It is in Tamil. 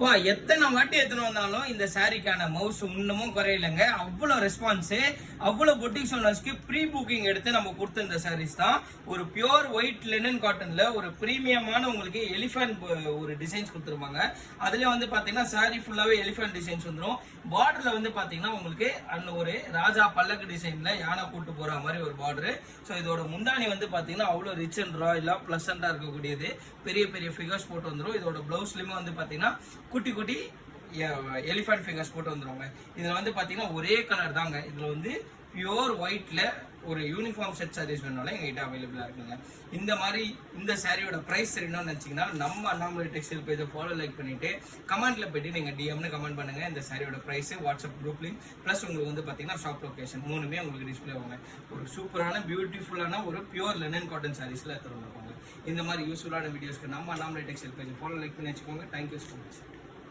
வா எத்தனை வாட்டி எத்தனை வந்தாலும் இந்த சாரிக்கான மவுஸ் இன்னமும் குறையிலங்க. அவ்வளோ ரெஸ்பான்ஸ், அவ்வளோ பொட்டிக்ஸ் ஓனர்ஸ்க்கு ப்ரீ புக்கிங் எடுத்து நம்ம கொடுத்த இந்த சாரீஸ் தான். ஒரு பியோர் ஒயிட் லினன் காட்டன்ல ஒரு பிரீமியமான உங்களுக்கு எலிஃபென்ட் ஒரு டிசைன்ஸ் கொடுத்துருப்பாங்க. அதுல வந்து பாத்தீங்கன்னா சாரி ஃபுல்லாவே எலிஃபென்ட் டிசைன்ஸ் வந்துடும். பார்டர்ல வந்து பாத்தீங்கன்னா உங்களுக்கு அந்த ஒரு ராஜா பல்லக்கு டிசைன்ல யானை கூட்டு போற மாதிரி ஒரு பார்டர். ஸோ இதோட முந்தானி வந்து பாத்தீங்கன்னா அவ்வளோ ரிச் அண்ட் ராயலா பிளசண்டா இருக்கக்கூடியது. பெரிய பெரிய ஃபிகர்ஸ் போட்டு வந்துடும். இதோட பிளவுஸ்லயுமே வந்து பாத்தீங்கன்னா குட்டி குட்டி எலிஃபென்ட் ஃபிகர்ஸ் போட்டு வந்துருவாங்க. இதுல வந்து பாத்தீங்கன்னா ஒரே கலர் தாங்க. இதுல வந்து பியூர் ஒயிட்ல ஒரு யூனிஃபார்ம் செட் சாரீஸ் வேணாலும் எங்ககிட்ட அவைலபிளா இருக்குங்க. இந்த மாதிரி இந்த சாரியோட பிரைஸ் தெரியணும்னு நினைச்சீங்கன்னா நம்ம அண்ணாமலை டெக்ஸ்டைல் பேஜை ஃபாலோ லைக் பண்ணிட்டு கமெண்ட்ல போயிட்டு நீங்க டிஎம்னு கமெண்ட் பண்ணுங்க. இந்த சாரியோட price WhatsApp group link plus உங்களுக்கு வந்து பாத்தீங்கன்னா ஷாப் லொகேஷன் மூணுமே உங்களுக்கு டிஸ்பிளே ஆகுங்க. ஒரு சூப்பரான பியூட்டிஃபுல்லான ஒரு பியூர் லினன் காட்டன் சாரீஸ்ல எடுத்துருவாங்க. இந்த மாதிரி யூஸ்ஃபுல்லான வீடியோஸ்க்கு நம்ம அண்ணாமலை டெக்ஸ்டைல் பேஜை ஃபாலோ லைக் பண்ணி வச்சுக்கோங்க. Thank you so much.